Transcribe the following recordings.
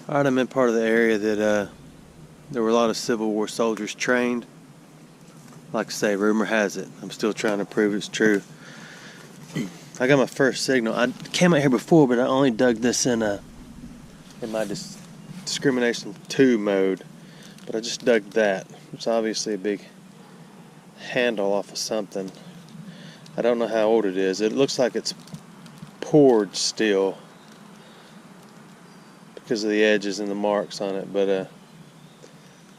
Alright, I'm in part of the area that there were a lot of Civil War soldiers trained. Like I say, rumor has it. I'm still trying to prove it's true. I got my first signal. I came out here before, but I only dug this in my discrimination 2 mode. But I just dug that. It's obviously a big handle off of something. I don't know how old it is. It looks like it's poured still because of the edges and the marks on it, but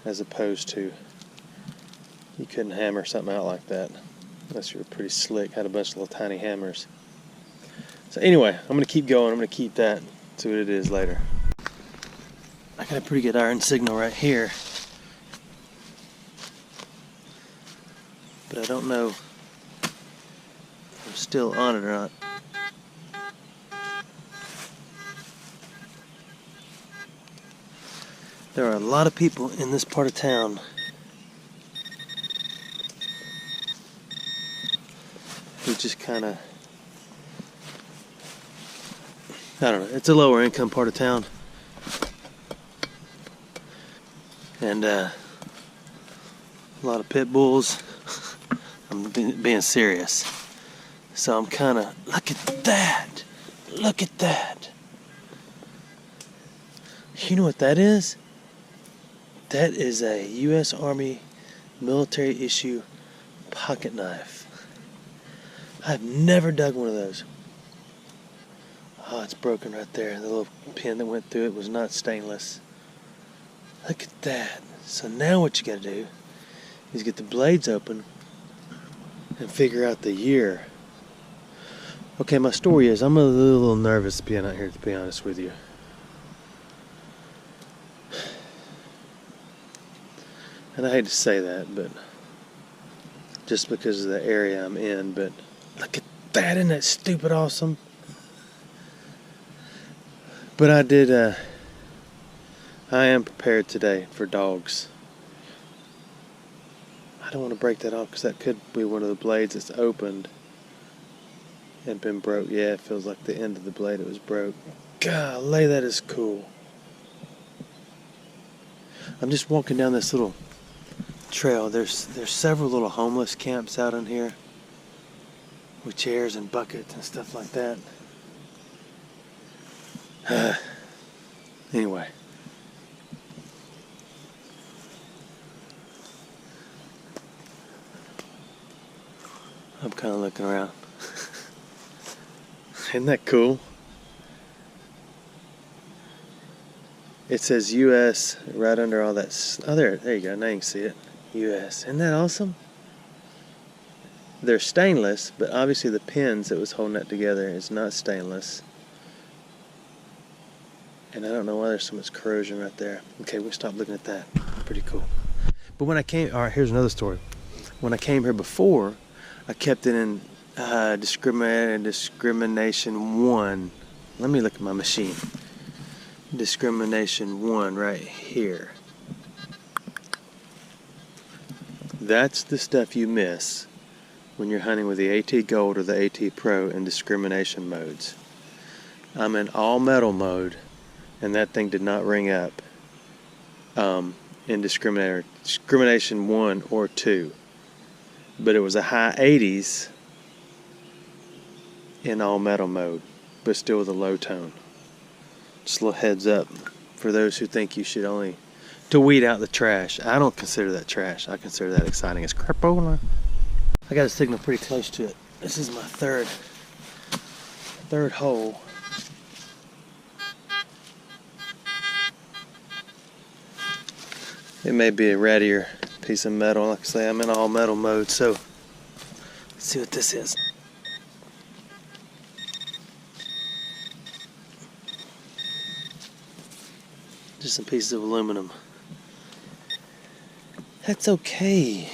as opposed to, you couldn't hammer something out like that unless you were pretty slick, had a bunch of little tiny hammers. So anyway, I'm going to keep going. I'm going to keep that, see what it is later. I got a pretty good iron signal right here, but I don't know if I'm still on it or not. There are a lot of people in this part of town who just kind of, I don't know, it's a lower income part of town. And a lot of pit bulls. I'm being serious. So I'm kind of, look at that. Look at that. You know what that is? That is a U.S. Army military issue pocket knife. I've never dug one of those. Oh, it's broken right there. The little pin that went through it was not stainless. Look at that. So now what you gotta do is get the blades open and figure out the year. Okay, my story is I'm a little nervous being out here, to be honest with you. And I hate to say that, but just because of the area I'm in, but look at that, isn't that stupid awesome? But I am prepared today for dogs. I don't want to break that off because that could be one of the blades that's opened and been broke. Yeah, it feels like the end of the blade it was broke. Golly, that is cool. I'm just walking down this little trail. There's several little homeless camps out in here with chairs and buckets and stuff like that. Anyway, I'm kind of looking around. Isn't that cool? It says U.S. right under all that. Oh, there you go. Now you can see it. U.S. Isn't that awesome? They're stainless, but obviously the pins that was holding that together is not stainless. And I don't know why there's so much corrosion right there. Okay, we'll stop looking at that. Pretty cool. But when I came, all right, here's another story. When I came here before, I kept it in discrimination 1. Let me look at my machine. Discrimination 1 right here. That's the stuff you miss when you're hunting with the AT Gold or the AT Pro in discrimination modes. I'm in all metal mode, and that thing did not ring up in discrimination 1 or 2. But it was a high 80s in all metal mode, but still with a low tone. Just a little heads up for those who think you should only to weed out the trash. I don't consider that trash. I consider that exciting as crapola. I got a signal pretty close to it. This is my third hole. It may be a rattier piece of metal. Like I say, I'm in all metal mode, so let's see what this is. Just some pieces of aluminum. That's okay.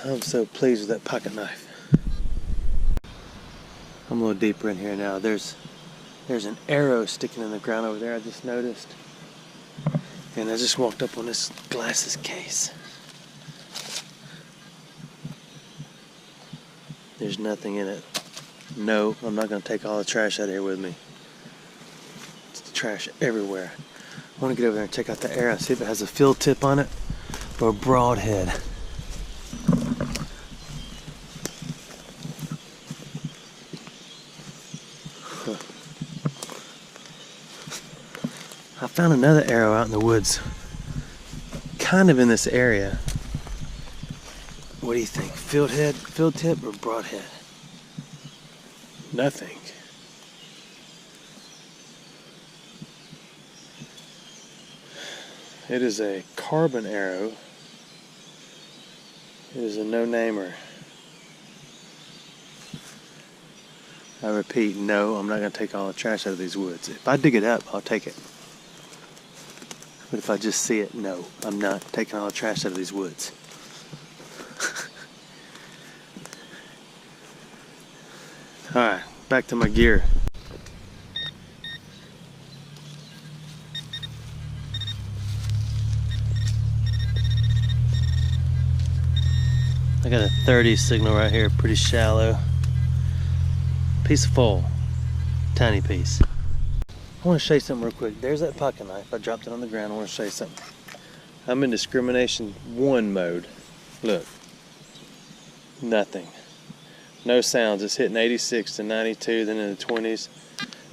I'm so pleased with that pocket knife. I'm a little deeper in here now. There's an arrow sticking in the ground over there, I just noticed. And I just walked up on this glasses case. There's nothing in it. No, I'm not going to take all the trash out of here with me. trash everywhere. I want to get over there and check out the arrow, see if it has a fill tip on it or a broadhead. I found another arrow out in the woods, kind of in this area. What do you think? Fill tip, or broadhead? Nothing. It is a carbon arrow. It is a no-namer. I repeat, no, I'm not going to take all the trash out of these woods. If I dig it up, I'll take it. But if I just see it, no, I'm not taking all the trash out of these woods. Alright, back to my gear. I got a 30 signal right here, pretty shallow. Piece of foil, tiny piece. I want to show you something real quick. There's that pocket knife. I dropped it on the ground. I want to show you something. I'm in discrimination 1 mode. Look. Nothing. No sounds. It's hitting 86 to 92, then in the 20s.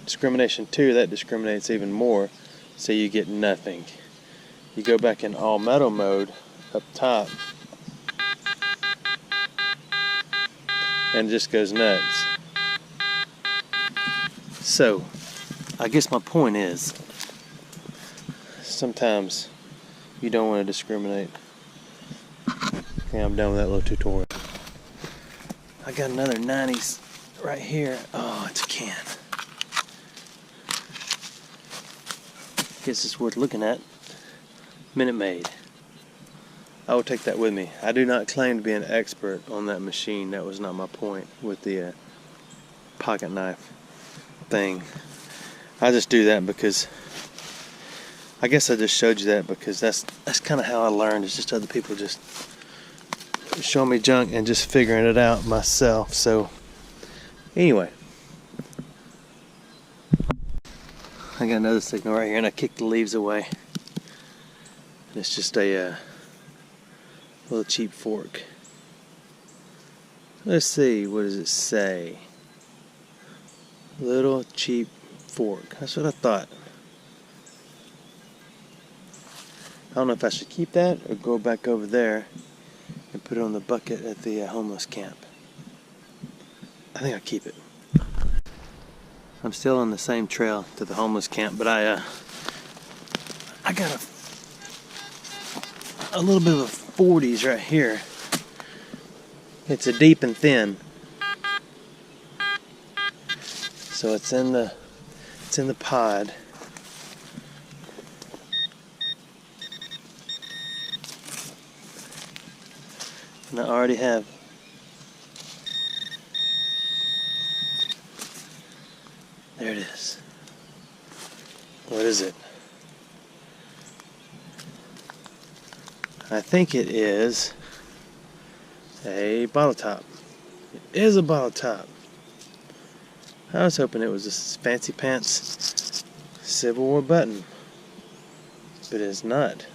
Discrimination 2, that discriminates even more, so you get nothing. You go back in all metal mode up top, and it just goes nuts. So, I guess my point is, sometimes you don't want to discriminate. Okay, I'm done with that little tutorial. I got another 90s right here. Oh, it's a can. Guess it's worth looking at. Minute Maid. I will take that with me. I do not claim to be an expert on that machine. That was not my point with the pocket knife thing. I just do that because I guess I just showed you that because that's kind of how I learned. It's just other people just showing me junk and just figuring it out myself. So anyway, I got another signal right here, and I kicked the leaves away. It's just a little cheap fork. Let's see, what does it say? Little cheap fork. That's what I thought. I don't know if I should keep that or go back over there and put it on the bucket at the homeless camp. I think I'll keep it. I'm still on the same trail to the homeless camp, but I got a little bit of a 40s right here. It's a deep and thin. So it's in the pod. And I already have there it is. What is it? I think it is a bottle top. It is a bottle top. I was hoping it was a fancy pants Civil War button, but it's not.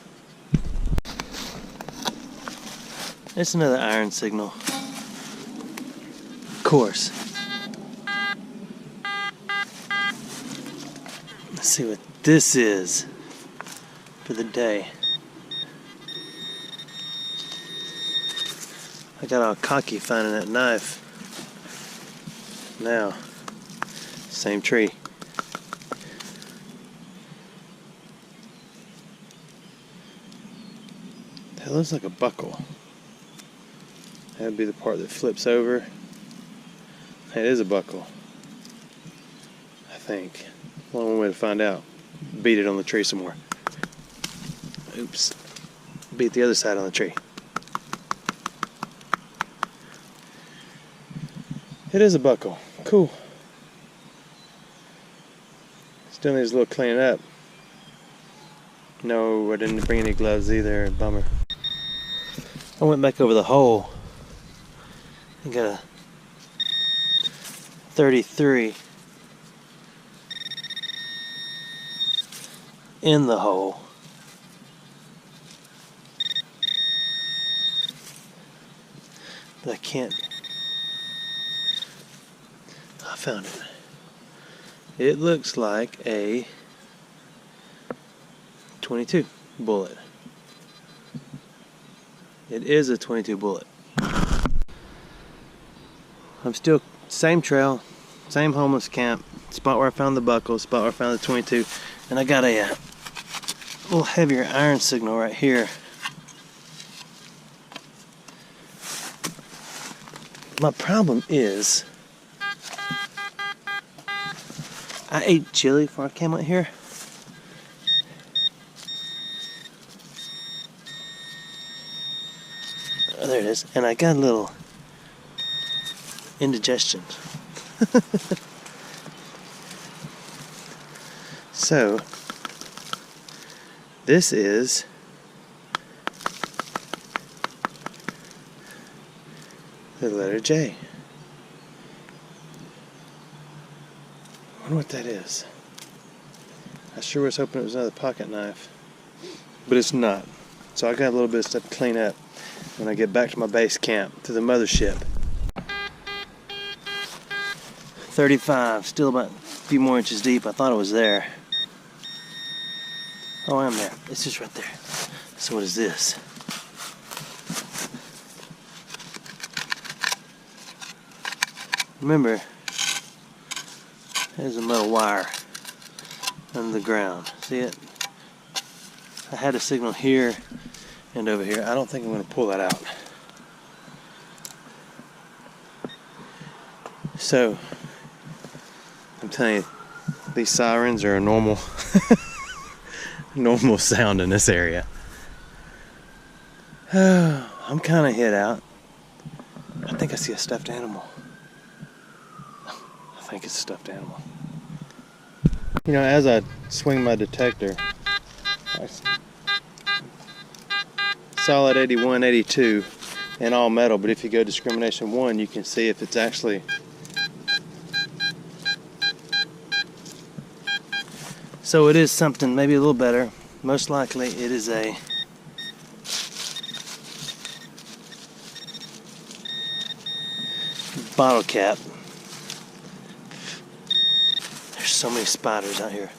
It's another iron signal. Of course. Let's see what this is for the day. I got all cocky finding that knife. Now, same tree. That looks like a buckle. That would be the part that flips over. It is a buckle, I think. One way to find out. Beat it on the tree some more. Oops. Beat the other side on the tree. It is a buckle. Cool. Still needs a little cleaning up. No, I didn't bring any gloves either. Bummer. I went back over the hole and got a 33. in the hole. But I can't. I found it. It looks like a 22 bullet. It is a 22 bullet. I'm still same trail, same homeless camp, spot where I found the buckle, spot where I found the 22, and I got a little heavier iron signal right here. My problem is I ate chili before I came out here. Oh, there it is. And I got a little indigestion. So, this is the letter J. I wonder what that is. I sure was hoping it was another pocket knife, but it's not. So I got a little bit of stuff to clean up when I get back to my base camp, to the mothership. 35, still about a few more inches deep. I thought it was there. Oh, I'm there. It's just right there. So what is this? Remember, there's a metal wire under the ground. See it? I had a signal here and over here. I don't think I'm going to pull that out. So, I'm telling you, these sirens are a normal normal sound in this area. I'm kind of hit out. I think I see a stuffed animal. I think it's a stuffed animal. You know, as I swing my detector, solid 81, 82 and all metal, but if you go discrimination 1, you can see if it's actually so it is something maybe a little better. Most likely it is a bottle cap. There's so many spiders out here.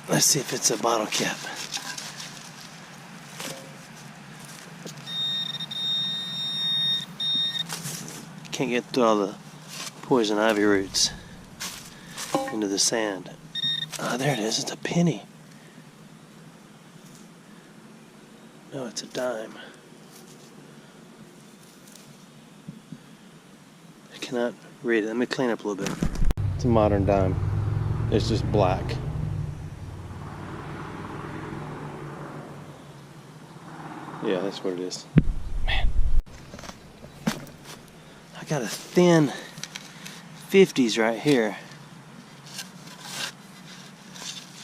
Let's see if it's a bottle cap. Can't get through all the poison ivy roots into the sand. Ah, there it is. It's a penny. No, it's a dime. I cannot read it. Let me clean up a little bit. It's a modern dime. It's just black. Yeah, that's what it is. Man. I got a thin 50s right here.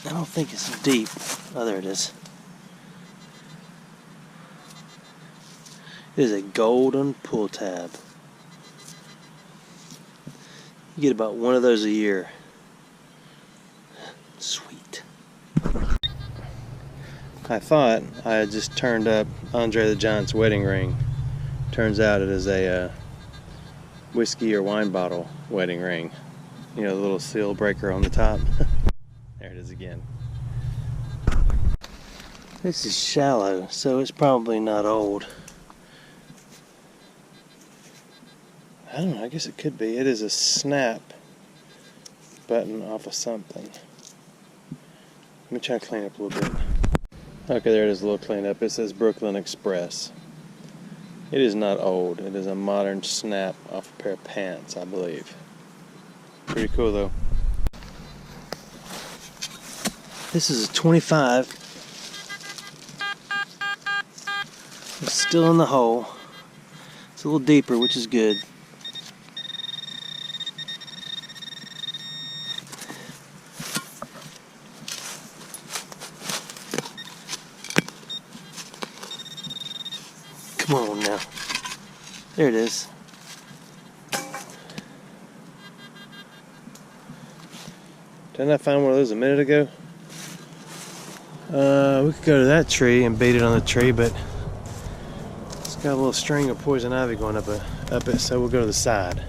I don't think it's deep. Oh, there it is. It is a golden pull tab. You get about one of those a year. Sweet. I thought I had just turned up Andre the Giant's wedding ring. Turns out it is a whiskey or wine bottle wedding ring. You know, the little seal breaker on the top. There it is again. This is shallow, so it's probably not old. I don't know, I guess it could be. It is a snap button off of something. Let me try to clean up a little bit. Okay, there it is, a little cleanup. It says Brooklyn Express. It is not old. It is a modern snap off a pair of pants, I believe. Pretty cool though. This is a 25. It's still in the hole. It's a little deeper, which is good. Come on now. There it is. Didn't I find one of those a minute ago? We could go to that tree and bait it on the tree, but it's got a little string of poison ivy going up it, so we'll go to the side.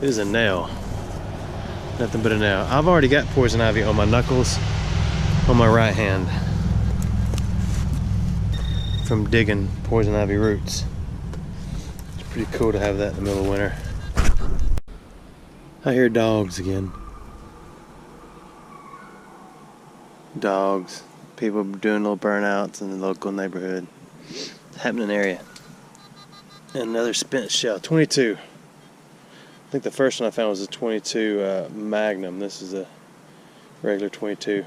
It is a nail. Nothing but a nail. I've already got poison ivy on my knuckles, on my right hand, from digging poison ivy roots. It's pretty cool to have that in the middle of winter. I hear dogs again. Dogs. People doing little burnouts in the local neighborhood. It's happening area. And another spent shell. 22. I think the first one I found was a 22 Magnum. This is a regular 22.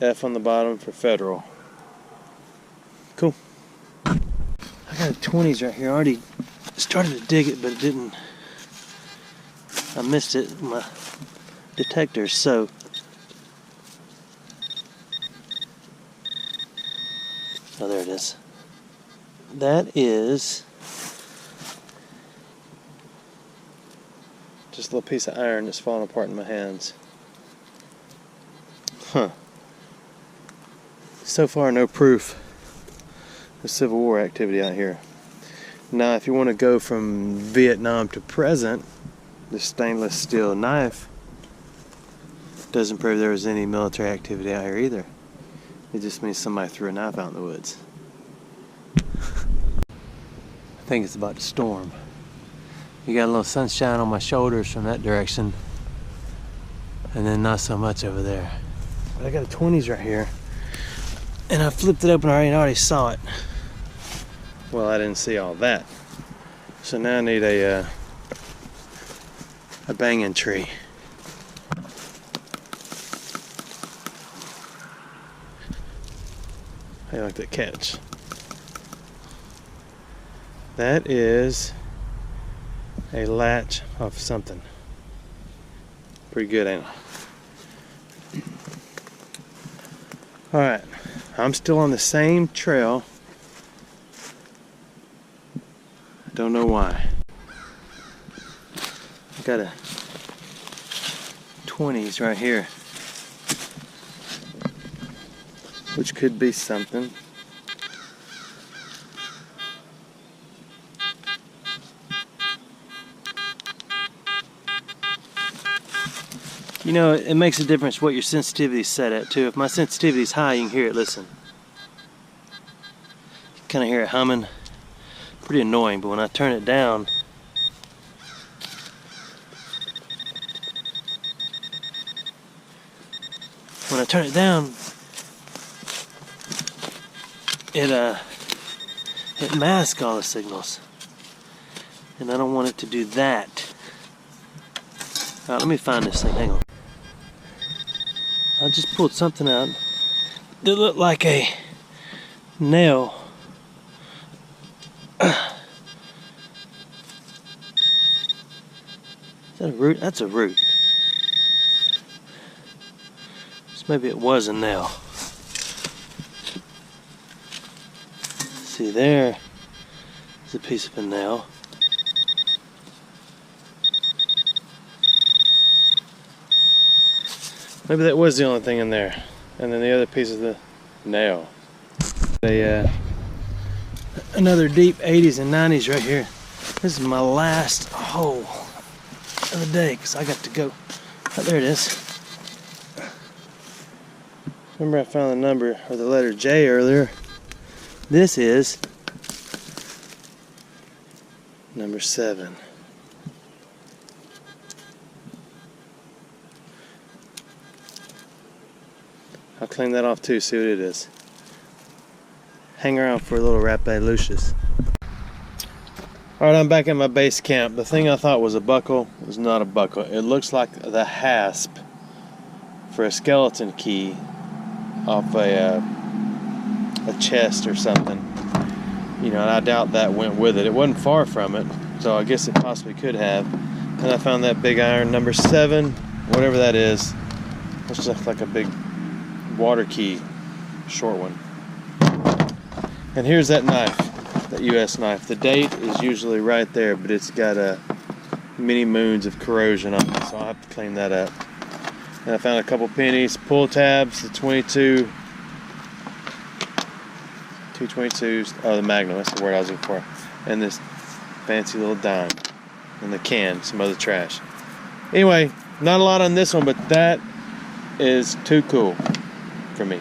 F on the bottom for federal. Cool. I got a 20s right here. I already started to dig it, but it didn't. I missed it. My detector's soaked. Oh, there it is. That is just a little piece of iron that's falling apart in my hands. Huh. So far, no proof of Civil War activity out here. Now, if you want to go from Vietnam to present, the stainless steel knife doesn't prove there was any military activity out here either. It just means somebody threw a knife out in the woods. I think it's about to storm. You got a little sunshine on my shoulders from that direction, and then not so much over there. But I got a 20s right here, and I flipped it open already and I already saw it. Well, I didn't see all that. So now I need a banging tree. How do you like that catch? That is a latch of something. Pretty good, ain't it? Alright, I'm still on the same trail. I don't know why. I got a 20s right here, which could be something. You know, it makes a difference what your sensitivity is set at too. If my sensitivity is high, you can hear it. Listen, you kind of hear it humming. Pretty annoying, but when I turn it down, it masks all the signals, and I don't want it to do that. All right, let me find this thing. Hang on. I just pulled something out that looked like a nail. Is that a root? That's a root. So maybe it was a nail. See, there is a piece of a nail. Maybe that was the only thing in there. And then the other piece of the nail. Another deep 80s and 90s right here. This is my last hole of the day because I got to go. Oh, there it is. Remember I found the number or the letter J earlier. This is number 7. I'll clean that off too, see what it is. Hang around for a little Rappalucius. Alright, I'm back at my base camp. The thing I thought was a buckle was not a buckle. It looks like the hasp for a skeleton key off a chest or something. You know, and I doubt that went with it. It wasn't far from it, so I guess it possibly could have. And I found that big iron, number 7, whatever that is. Looks just like a big water key, short one. And here's that knife, that US knife. The date is usually right there, but it's got a many moons of corrosion on it, so I'll have to clean that up. And I found a couple pennies, pull tabs, the 222s, oh, the Magnum, that's the word I was looking for, and this fancy little dime, and the can, some other trash. Anyway, not a lot on this one, but that is too cool for me.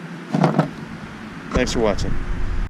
Thanks for watching.